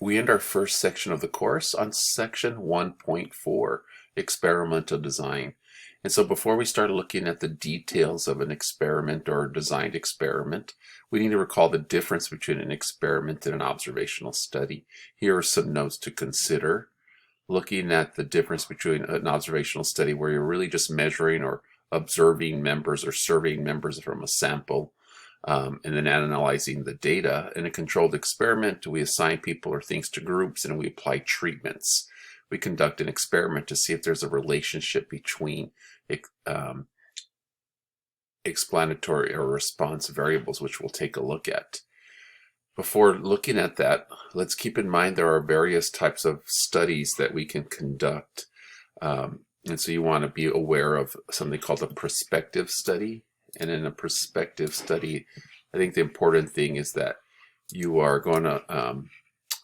We end our first section of the course on section 1.4, experimental design. And so before we start looking at the details of an experiment or a designed experiment, we need to recall the difference between an experiment and an observational study. Here are some notes to consider. Looking at the difference between an observational study where you're really just measuring or observing members or surveying members from a sample, and then analyzing the data. In a controlled experiment, we assign people or things to groups and we apply treatments. We conduct an experiment to see if there's a relationship between explanatory or response variables, which we'll take a look at. Before looking at that, let's keep in mind there are various types of studies that we can conduct. And so you want to be aware of something called a prospective study. And in a prospective study, I think the important thing is that you are going to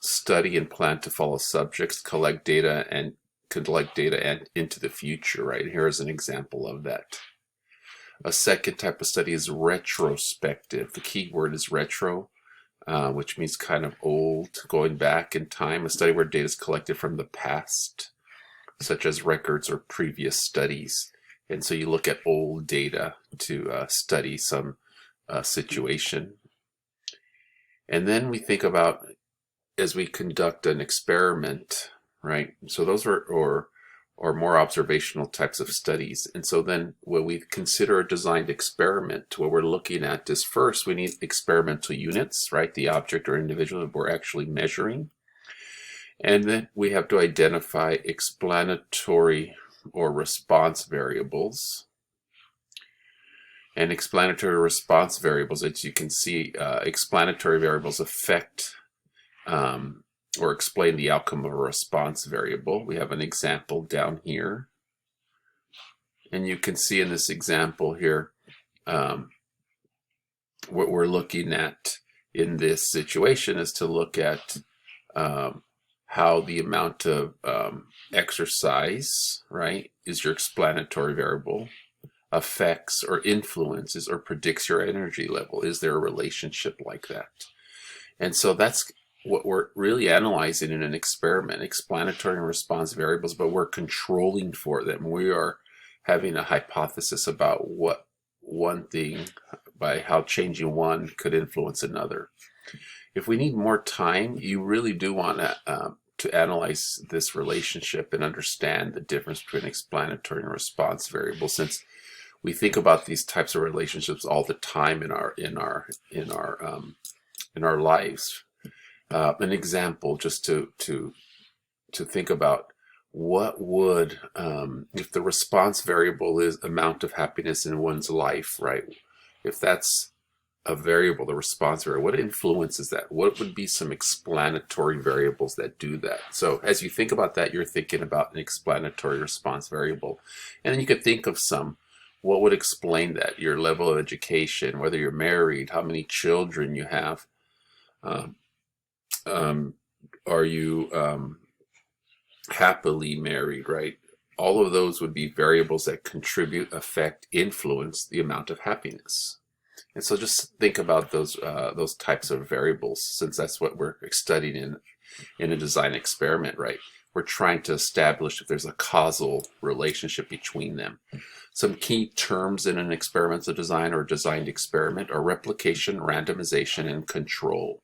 study and plan to follow subjects, collect data and into the future, right? Here is an example of that. A second type of study is retrospective. The key word is retro, which means kind of old, going back in time. A study where data is collected from the past, such as records or previous studies. And so you look at old data to study some situation. And then we think about as we conduct an experiment, right? So those are more observational types of studies. And so then when we consider a designed experiment, what we're looking at is first we need experimental units, right? The object or individual that we're actually measuring. And then we have to identify explanatory or response variables. And explanatory response variables, as you can see, explanatory variables affect or explain the outcome of a response variable. We have an example down here. And you can see in this example here, what we're looking at in this situation is to look at how the amount of exercise, right, is your explanatory variable, affects or influences or predicts your energy level. Is there a relationship like that? And so that's what we're really analyzing in an experiment, explanatory and response variables, but we're controlling for them. We are having a hypothesis about what one thing, by how changing one could influence another. If we need more time, you really do want to analyze this relationship and understand the difference between explanatory and response variables, since we think about these types of relationships all the time in our lives. An example, just to think about what would if the response variable is amount of happiness in one's life, right? If that's a variable, the response variable, what influences that? What would be some explanatory variables that do that? So as you think about that, you're thinking about an explanatory response variable. And then you could think of some. What would explain that? Your level of education, whether you're married, how many children you have. Are you happily married, right? All of those would be variables that contribute, affect, influence the amount of happiness. And so just think about those types of variables, since that's what we're studying in a design experiment, right? We're trying to establish if there's a causal relationship between them. Some key terms in an experimental design or designed experiment are replication, randomization, and control.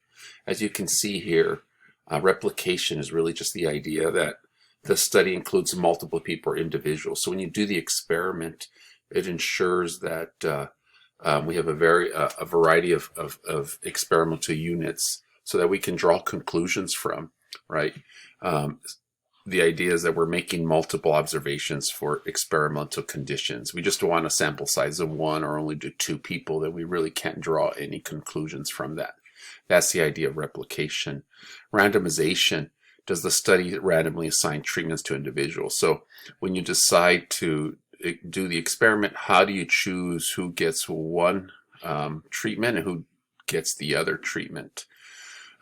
As you can see here, replication is really just the idea that the study includes multiple people or individuals. So when you do the experiment, it ensures that we have a variety of experimental units so that we can draw conclusions from, right? The idea is that we're making multiple observations for experimental conditions. We just want a sample size of one or only do two people, that we really can't draw any conclusions from that. That's the idea of replication. Randomization, does the study randomly assign treatments to individuals? So when you decide to do the experiment, how do you choose who gets one treatment and who gets the other treatment?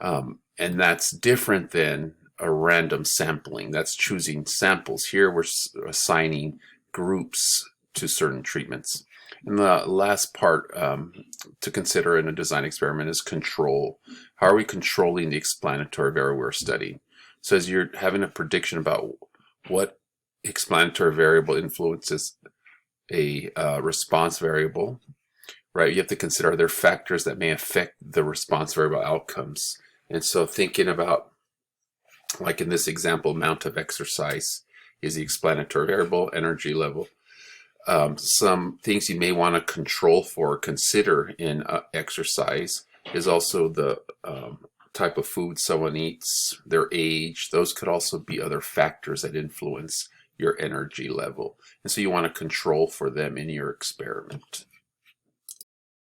And that's different than a random sampling. That's choosing samples. Here we're assigning groups to certain treatments. And the last part to consider in a design experiment is control. How are we controlling the explanatory variable we're studying? So as you're having a prediction about what explanatory variable influences a response variable, right? You have to consider, are there factors that may affect the response variable outcomes? And so thinking about, like in this example, amount of exercise is the explanatory variable, energy level. Some things you may want to control for, consider in exercise is also the type of food someone eats, their age. Those could also be other factors that influence your energy level. And so you want to control for them in your experiment.